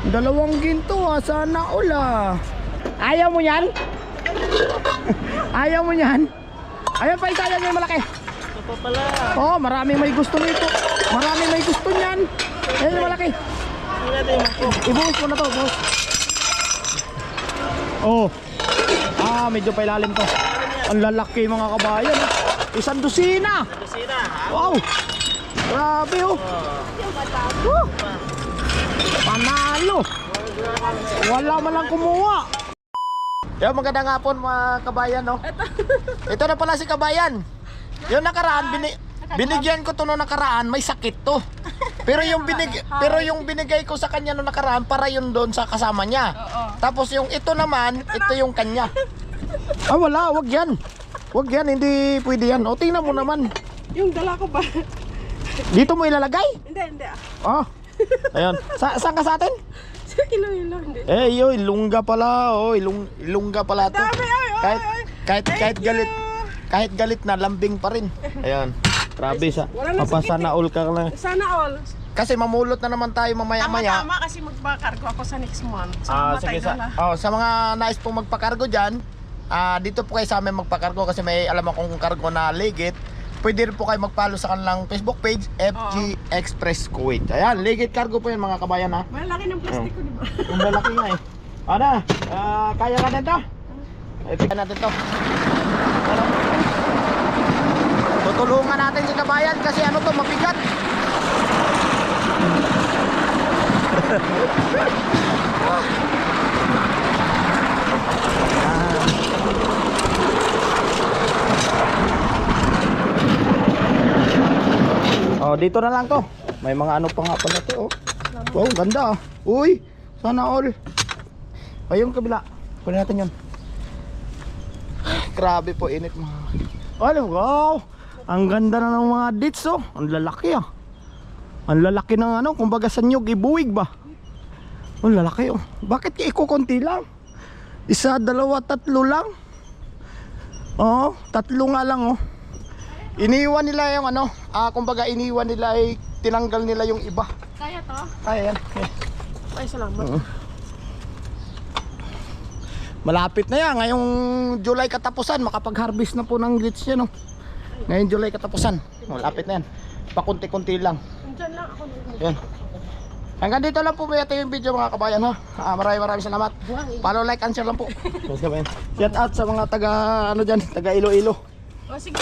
Dalawang ginto sana all Ayaw mo yan? Ayaw mo yan? Ayan pa isa yan yung malaki. Ito pa pala. Oh, maraming may gusto nito. Maraming may gusto niyan. Ayan yung malaki. Ibuhos mo na to, boss. Oh. Medyo pa ilalim to. Ang lalaki mga kabayan. Isang dosina. Dosina, ha? Wow. Grabe oh. Woo. Panalo. Wala man lang kumuha. Yo, magandang hapon mga kabayan, no? Ito na pala si kabayan. Yung nakaraan, binigyan ko to no nakaraan, may sakit to. Pero yung binigay ko sa kanya no nakaraan para yun doon sa kasama niya. Tapos yung ito naman, ito yung kanya. Wala, wag yan. Wag yan, hindi pwede yan. O, tingnan mo naman. Yung dala ko ba? Dito mo ilalagay? Hindi. Ayun. Saan ka sa atin? Sa Iloilo, hindi. Ilongga pala. Ilongga pala to. Dami, Kahit galit na, lambing pa rin. Ayun. Grabe sa. Wala na Papasana all ka lang. Sana all. Kasi mamulot na naman tayo mamaya-maya. Tama kasi magbakargo ako sa next month. Sige sa mga nais pong magpakargo diyan, dito po kayo sa amin magpakargo kasi may alam akong kargo na Ligit. Pwede rin po kayo mag-follow sa kanilang Facebook page, FG Express Kuwait. Ayan, Ligit Cargo po yan mga kabayan ha. Malaki ng plastic ko, di ba? Ang lalaki nga eh. Ano? Kaya ka na ito? Ipikan natin ito. Tutulungan natin si kabayan kasi ano to, mabigat. Dito na lang to. May mga ano pa nga pala to. Wow, ganda. Uy, sana all. Yung kabila. Kunin natin yun. Grabe po, init mga. Wow. Ang ganda na ng mga dates Ang lalaki Ang lalaki ng ano, kumbaga sa nyug, ibuwig ba? Ang lalaki Bakit ikukunti lang? Isa, dalawa, tatlo lang. Tatlo nga lang Iniwan nila yung ano, kumbaga iniwan nila ay tinanggal nila yung iba. Kaya to? Kaya yan. Ay, salamat. Malapit na yan. Ngayong July katapusan, makapag-harvest na po ng glitch yan. Ngayong July katapusan. Malapit na yan. Pakunti-kunti lang. Diyan lang ako. Yan. Hanggang dito lang po ba yung video mga kabayan ha. Maraming salamat. Follow, like, and share lang po. Shout out sa mga taga ano dyan, taga Iloilo. Sige,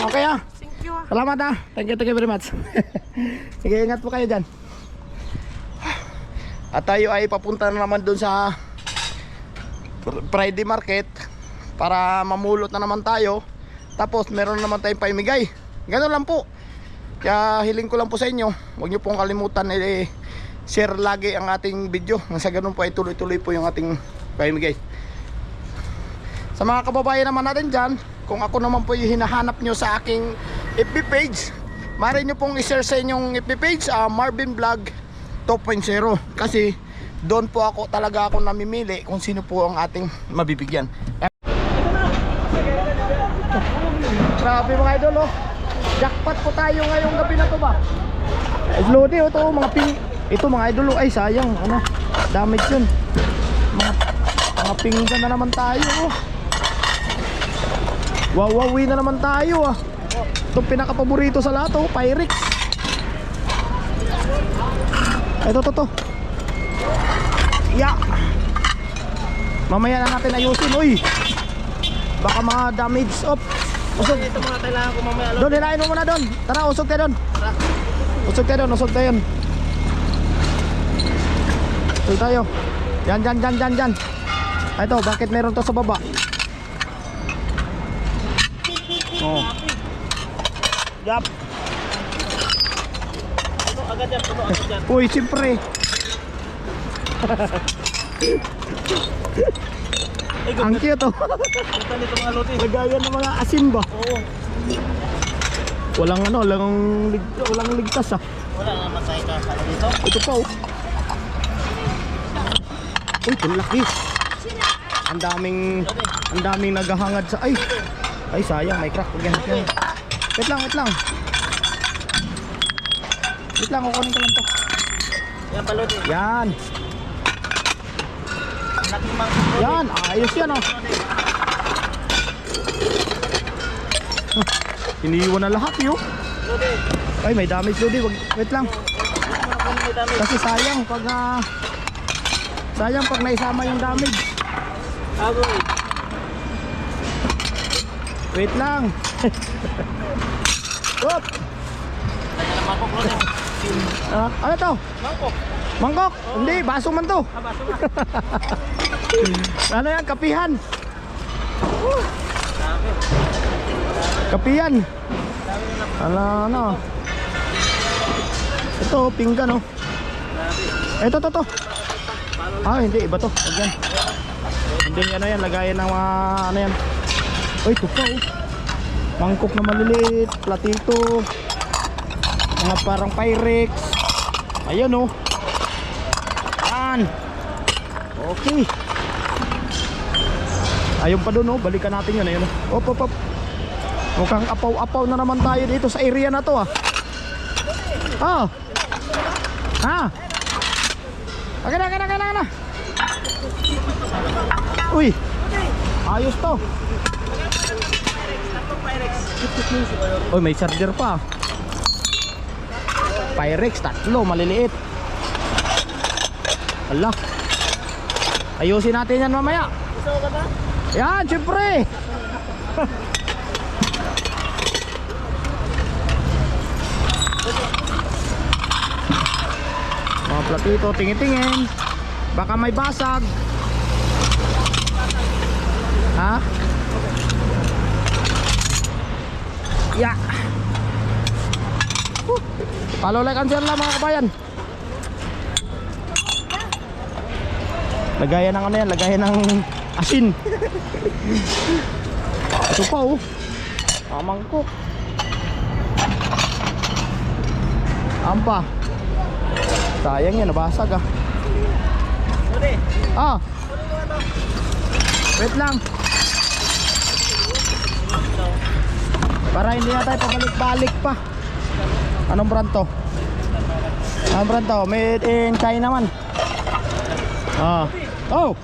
Okay thank you. Salamat Thank you very much. Sige, ingat po kayo dyan. At tayo ay papunta na naman dun sa Friday Market para mamulot na naman tayo. Tapos meron na naman tayong paimigay. Ganun lang po. Kaya hiling ko lang po sa inyo, huwag nyo pong kalimutan share lagi ang ating video. Nang sa ganun po ay tuloy-tuloy po yung ating paimigay. Sa mga kababayan naman natin dyan, kung ako naman po yung hinahanap nyo sa aking FB page, maaari nyo pong i-share sa inyong FB page, Marvin Vlog 2.0. Kasi doon po talaga ako namimili kung sino po ang ating mabibigyan. Grabe mga idol jackpot po tayo ngayong gabi na to ba? Lodi ito mga ping. Ito mga idol ay sayang damage yun. Mga pinggan na naman tayo Wawawi na naman tayo Itong pinaka-paborito sa lahat Pyrex. Ito to. Mamaya na natin ayusin. Baka mga damage usog. Ito mga kailangan ko mamaya. Doon, hilahin mo muna doon. Tara, usog tayo doon. Usog tayo. Usog tayo. Yan. Ito, bakit meron to sa baba? Yap. Agad yan. Uy, siyempre. Ang cute Ito nito mga lote. Lagayan ng mga asin ba? Oo. Walang ligtas Wala na masaya ka. Dito? Ito pa Uy, laki. Ang daming naghahangad sa ay sayang, may crack yan. Wait lang. Kukunin ko lang to. Yan palote. Yan. malaking mangkok Lodi. Yan, ayos yan oh. Iniiwan na lahat yun. Lodi. Ay, may damage Lodi. Wait lang. May dami. Kasi sayang pag sayang pag naisama yung damage. Agoy. Wait lang. Whoop. Kanya ng mangkok Lodi. Ano to? Mangkok. Mangkok? Hindi, baso man to. Baso na. Ano yan? Kapihan. Dami. Kapihan. Ano. Ito, pinggan oh. Ito, to. Hindi, iba to. Wag yan. Hindi, ano yan, lagayan ng mga, ano yan. Uy, ito pa oh. Mangkok na maliliit, platito. Mga parang Pyrex. Ayan oh. Yan. Okay. Ayun pa dun oh, balikan natin yun. Ayun oh. Op. Mukhang apaw-apaw na naman tayo dito sa area na to ah. Agad. Uy. Ayos to. Uy, may charger pa. Pyrex, 3, maliliit. Ala. Ayusin natin yan mamaya. Gusto ka ba? Yan, syempre. Mga platito, tingin-tingin. Baka may basag. Ha? Ya. Follow, like, and share lang mga kabayan. Lagayan ng ano yan, lagayan ng asin. Ito pa oh. Mangkok. Ampa. Sayang yan, nabasag ah. Lodi. Wait lang. Para hindi na tayo pabalik-balik pa. Anong brand to? Anong brand to? Made in China man. Oh.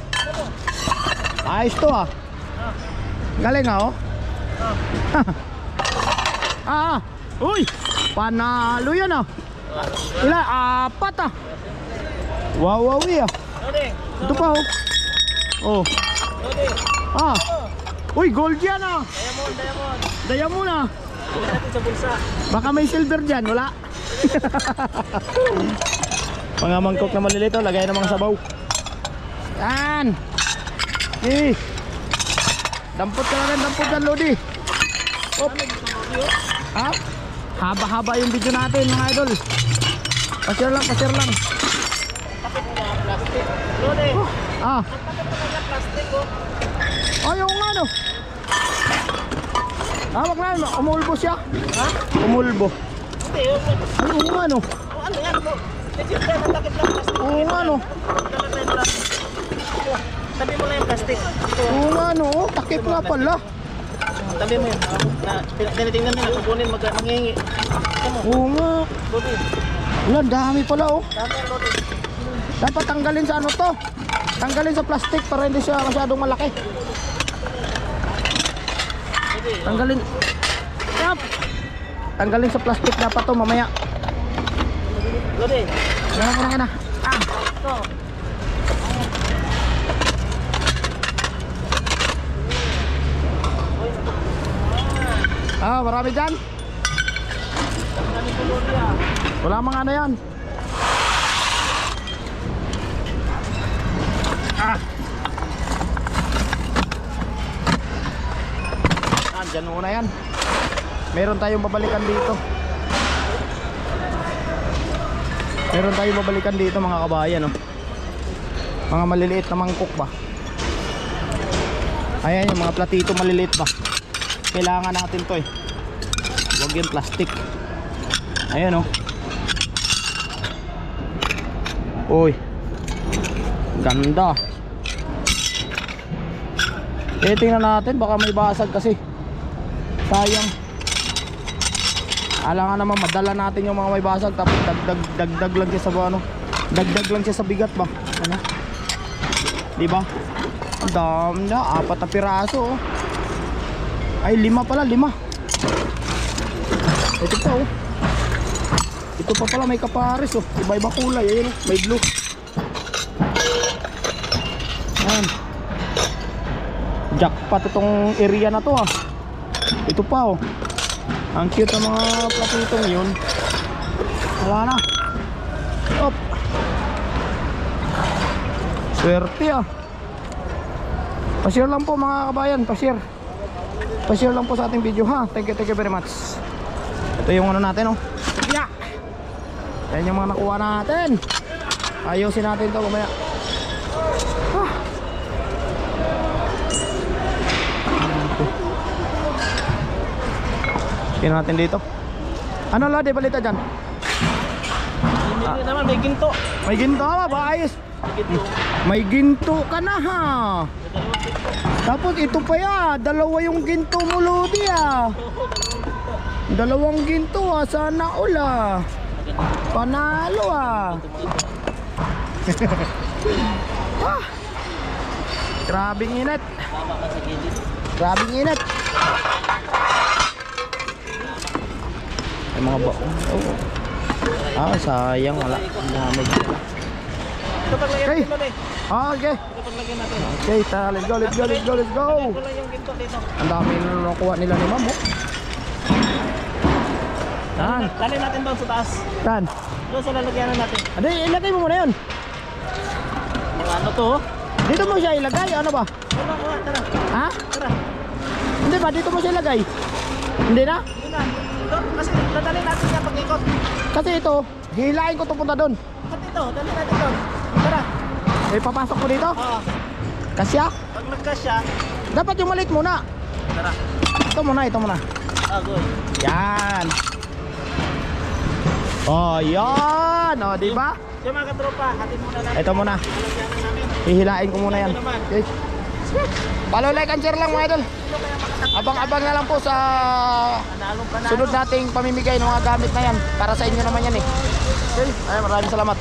Ayos to ah. Galing ah oh. Uy, panalo yan ah. Ila, 4 ah. Wawawi ah. Lodi. Ito pa oh. Oh. Lodi. Uy, gold yan ah. Diamond. Diamond ah. Tingnan natin sa bulsa. Baka may silver dyan, wala. Mga mangkok na malilito, lagay ng mga sabaw. Yan. Okay. Dampot ka na rin, dampot dyan Lodi. Op. Ha? Haba-haba yung video natin mga idol. Pasir lang. Lodi. Plastic oh. Ayaw nga no. Wag na, umulbo siya. Ha? Umulbo. Hindi. Ayaw nga no. Ano yan mo? Legit yan. Ang takip lang plastic. Oo nga no. Tabi mo lang yung plastic. Oo nga no. Takip nga pala. Tabi mo yun. Tinitingnan mo yung kukunin. Manghihingi. Oo nga. Lodi. Wala, dami pala oh. Dami yan Lodi. Dapat tanggalin sa ano to. Tanggalin sa plastic para hindi siya masyadong malaki. Tanggalin. Yap. Tanggalin sa plastic dapat to mamaya. Lodi. Gana. Ito. Marami dyan. Wala mga ano yan. Dyan muna yan. Meron tayong babalikan dito. Mga kabayan oh. Mga maliliit na mangkok ba. Ayan yung mga platito maliliit ba. Kailangan natin to eh. Huwag yung plastic. Ayan oh. Uy, ganda. Tingnan natin, baka may basag kasi. Sayang. Alangan naman madala natin yung mga may basag. Tapos dagdag lang siya sa ano. Dagdag lang siya sa bigat ba. Ano? Di ba? Ang dami na, 4 na piraso. Oh. Ay, 5 pala, 5. Ito pa oh. Ito pa pala may kapares oh. Iba-iba kulay, ayun oh. May blue. Ayan. Jackpot itong area na to ah. Ito pa oh. Ang cute ng mga platitong yun. Wala na. Op. Swerte ah. Pa-share lang po mga kabayan, pa-share. Pa-share lang po sa ating video ha. Thank you very much. Ito yung ano natin oh. Yeah. Yan yung mga nakuha natin. Ayusin natin to kumaya. Ah. Tingnan natin dito. Ano Lodi, balita dyan? Hindi naman, may ginto. May ginto ka ba? Ayos. Ginto. May ginto ka na ha. Tapos ito pa ya, 2 yung ginto mo Lodi ah. 2 ginto ah, sana ula. Panalo ah. Ah. Grabing init. Tama ka sa gilid. Grabing init. Ay mga ba? Oh. Ah, sayang wala. Ang dami. Ito paglagyan Okay. natin doon eh. Ah, okay. Ito paglagyan natin. Okay, let's go, let's go, let's go, let's go. Ito lang yung ginto dito. Ang dami na nakuha nila ni Ma'am. Oh. Saan? Dali natin doon sa taas. Saan? Doon sa lalagyanan natin. Ano, ilagay mo muna yun. Mga ano to? Dito mo siya ilagay, ano ba? Wala, wala. Tara. Ha? Tara. Hindi ba? Dito mo siya ilagay? Hindi na? Yun na. Doon, kasi dadali natin yan pag-ikot. Kasi ito, hilahin ko ito punta doon. Ba't ito? Dali natin doon. Tara. Eh, papasok ko dito. Oo. Kasya? Pag nagkasya, Dapat yung maliit muna. tara. Ito muna, ito muna. Ah, good. Yan. Oh, yan. Oh, di ba? Yung mga katropa, hatid muna natin. Ito muna. Lalagyanan namin. Hihilain ko muna yan. Ito naman. Okay. Follow, like, and share lang mga idol. Abang-abang na lang po sa Panalong panalo. sunod nating pamimigay ng mga gamit na yan. Para sa inyo naman yan eh. Okay, ay, maraming salamat.